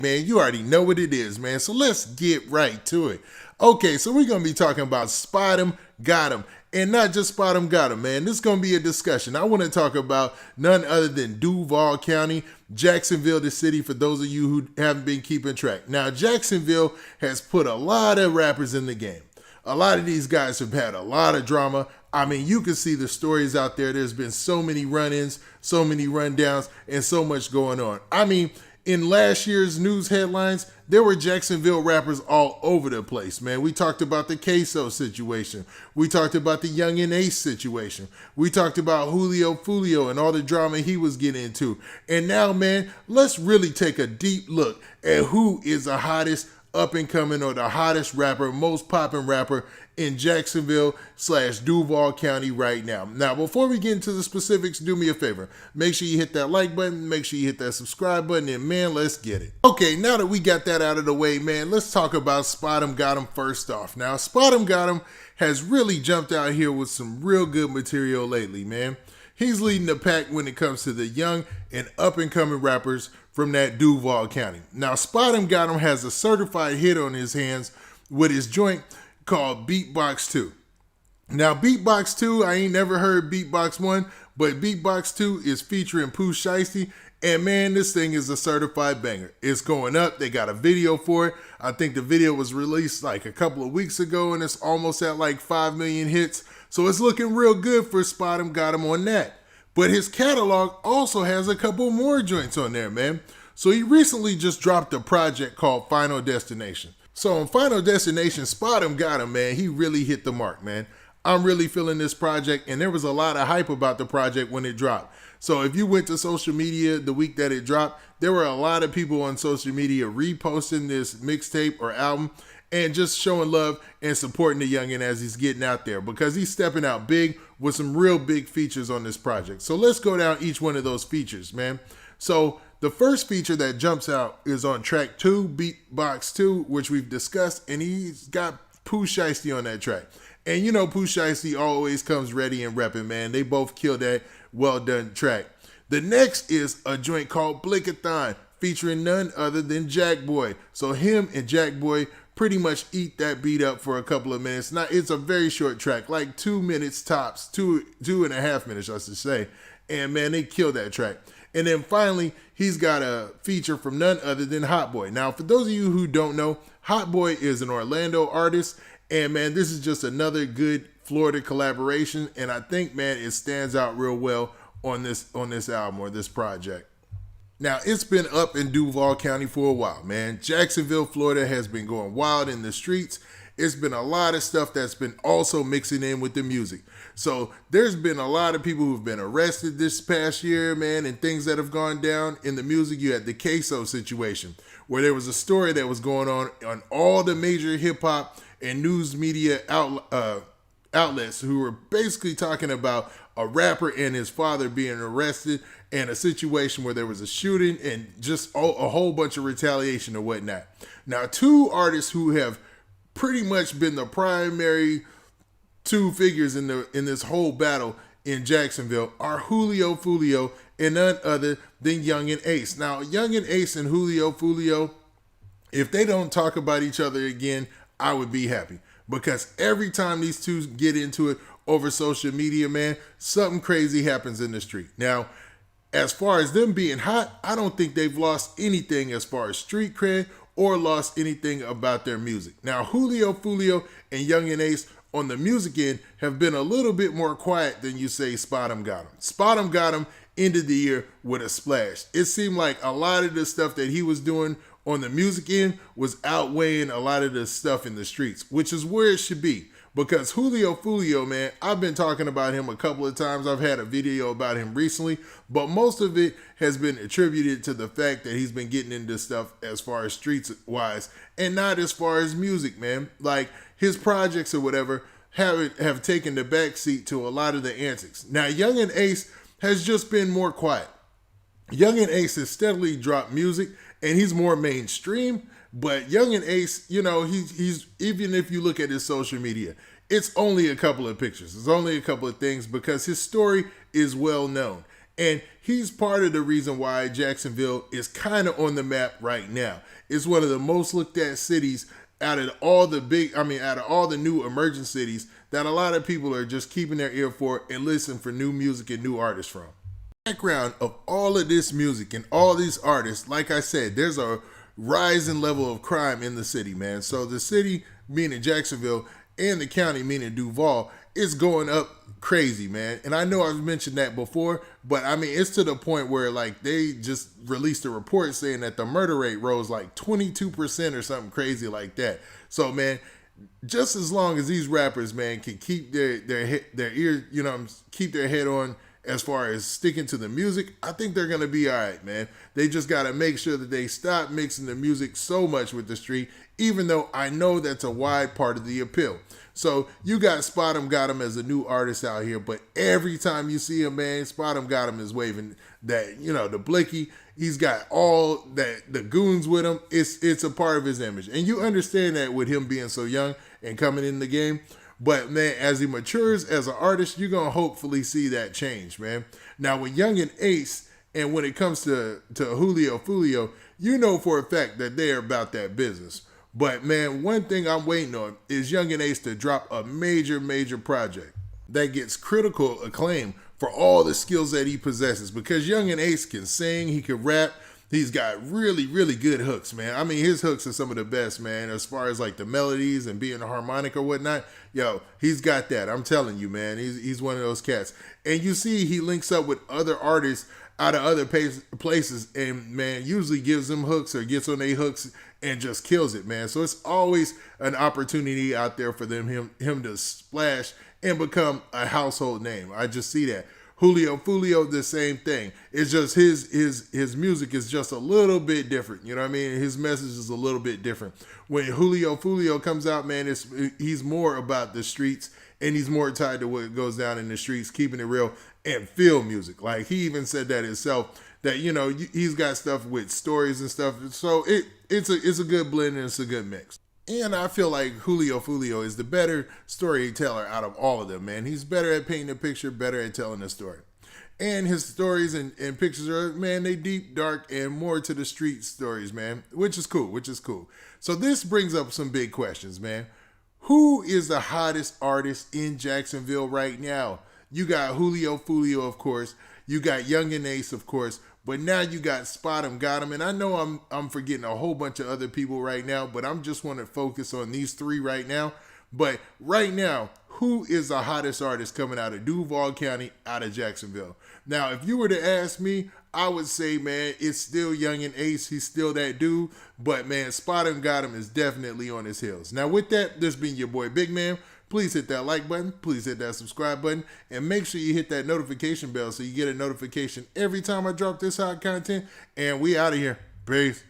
Man, you already know what it is, man. So let's get right to it. Okay, so we're going to be talking about Spotemgottem. And not just Spotemgottem, man. This is going to be a discussion. I want to talk about none other than Duval County, Jacksonville, the city, for those of you who haven't been keeping track. Now, Jacksonville has put a lot of rappers in the game. A lot of these guys have had a lot of drama. I mean, you can see the stories out there. There's been so many run-ins, so many rundowns, and so much going on. I mean, in last year's news headlines, there were Jacksonville rappers all over the place, man. We talked about the Queso situation. We talked about the Yungeen Ace situation. We talked about Julio Foolio and all the drama he was getting into. And now, man, let's really take a deep look at who is the hottest up and coming or the hottest rapper, most popping rapper in Jacksonville / Duval County right now. Now, before we get into the specifics, do me a favor. Make sure you hit that like button. Make sure you hit that subscribe button. And man, let's get it. Okay, now that we got that out of the way, man, let's talk about Spotemgottem first off. Now, Spotemgottem has really jumped out here with some real good material lately, man. He's leading the pack when it comes to the young and up-and-coming rappers from that Duval County. Now, Spotemgottem has a certified hit on his hands with his joint called Beatbox 2. Now, Beatbox 2, I ain't never heard Beatbox 1, but Beatbox 2 is featuring Pooh Shiesty, and man, this thing is a certified banger. It's going up. They got a video for it. I think the video was released like a couple of weeks ago, and it's almost at like 5 million hits. So it's looking real good for Spotemgottem on that. But his catalog also has a couple more joints on there, man. So he recently just dropped a project called Final Destination. So on Final Destination, Spotemgottem, man, he really hit the mark, man. I'm really feeling this project, and there was a lot of hype about the project when it dropped. So if you went to social media the week that it dropped, there were a lot of people on social media reposting this mixtape or album and just showing love and supporting the youngin as he's getting out there because he's stepping out big with some real big features on this project. So let's go down each one of those features, man. So the first feature that jumps out is on track 2, Beatbox 2, which we've discussed, and he's got Pooh Shiesty on that track. And you know Pooh Shiesty always comes ready and repping, man. They both killed that well done track. The next is a joint called Blickathon featuring none other than Jackboy. So him and Jackboy pretty much eat that beat up for a couple of minutes. Now, it's a very short track, like 2 minutes tops, two and a half minutes, I should say. And man, they killed that track. And then finally, he's got a feature from none other than Hot Boy. Now, for those of you who don't know, Hot Boy is an Orlando artist. And man, this is just another good Florida collaboration. And I think, man, it stands out real well on this album or this project. Now, it's been up in Duval County for a while, man. Jacksonville, Florida has been going wild in the streets. It's been a lot of stuff that's been also mixing in with the music. So there's been a lot of people who've been arrested this past year, man, and things that have gone down in the music. You had the Queso situation, where there was a story that was going on all the major hip-hop and news media outlets who were basically talking about a rapper and his father being arrested and a situation where there was a shooting and just a whole bunch of retaliation or whatnot. Now, 2 artists who have pretty much been the primary 2 figures in this whole battle in Jacksonville are Julio Foolio and none other than Yungeen Ace. Now, Yungeen Ace and Julio Foolio, if they don't talk about each other again, I would be happy. Because every time these 2 get into it over social media, man, something crazy happens in the street. Now, as far as them being hot, I don't think they've lost anything as far as street cred or lost anything about their music. Now, Julio Foolio and Yungeen Ace on the music end have been a little bit more quiet than you say Spotemgottem. Spotemgottem ended the year with a splash. It seemed like a lot of the stuff that he was doing on the music end was outweighing a lot of the stuff in the streets, which is where it should be. Because Julio Foolio, man, I've been talking about him a couple of times. I've had a video about him recently, but most of it has been attributed to the fact that he's been getting into stuff as far as streets wise and not as far as music, man. Like his projects or whatever have taken the backseat to a lot of the antics. Now, Yungeen Ace has just been more quiet. Yungeen Ace has steadily dropped music and he's more mainstream. But Yungeen Ace, you know, he's even if you look at his social media, it's only a couple of pictures. It's only a couple of things because his story is well known. And he's part of the reason why Jacksonville is kind of on the map right now. It's one of the most looked at cities out of all the out of all the new emerging cities that a lot of people are just keeping their ear for and listen for new music and new artists from. Background of all of this music and all these artists, like I said, there's a rising level of crime in the city, man. So the city, meaning Jacksonville, and the county, meaning Duval, is going up crazy, man. And I know I've mentioned that before, but I mean, it's to the point where like they just released a report saying that the murder rate rose like 22% or something crazy like that. So, man, just as long as these rappers, man, can keep their ear, keep their head on as far as sticking to the music, I think they're going to be all right, man. They just got to make sure that they stop mixing the music so much with the street, even though I know that's a wide part of the appeal. So you got Spotemgottem as a new artist out here, but every time you see him, man, Spotemgottem is waving that, the blicky. He's got all that, the goons with him. It's a part of his image. And you understand that with him being so young and coming in the game. But, man, as he matures as an artist, you're going to hopefully see that change, man. Now, with Yungeen Ace, and when it comes to Julio, Foolio, you know for a fact that they're about that business. But, man, one thing I'm waiting on is Yungeen Ace to drop a major, major project that gets critical acclaim for all the skills that he possesses. Because Yungeen Ace can sing, he can rap, he's got really, really good hooks, man. I mean, his hooks are some of the best, man, as far as like the melodies and being a harmonic or whatnot. Yo, he's got that. I'm telling you, man. He's one of those cats. And you see he links up with other artists out of other places and, man, usually gives them hooks or gets on their hooks and just kills it, man. So it's always an opportunity out there for him to splash and become a household name. I just see that. Julio, Foolio, the same thing. It's just his music is just a little bit different. You know what I mean? His message is a little bit different. When Julio, Foolio comes out, man, he's more about the streets and he's more tied to what goes down in the streets, keeping it real and feel music. Like he even said that himself, that, he's got stuff with stories and stuff. So it's a good blend and it's a good mix. And I feel like Julio Foolio is the better storyteller out of all of them, man. He's better at painting a picture, better at telling a story. And his stories and pictures are, man, they deep, dark, and more to the street stories, man, which is cool. So this brings up some big questions, man. Who is the hottest artist in Jacksonville right now? You got Julio Foolio, of course. You got Yungeen Ace, of course. But now you got Spotemgottem, and I know I'm forgetting a whole bunch of other people right now, but I'm just want to focus on these three right now. But right now, who is the hottest artist coming out of Duval County, out of Jacksonville? Now, if you were to ask me, I would say, man, it's still Yungeen Ace. He's still that dude. But, man, Spotemgottem is definitely on his heels. Now, with that, this being your boy Big Man. Please hit that like button. Please hit that subscribe button. And make sure you hit that notification bell so you get a notification every time I drop this hot content. And we out of here. Peace.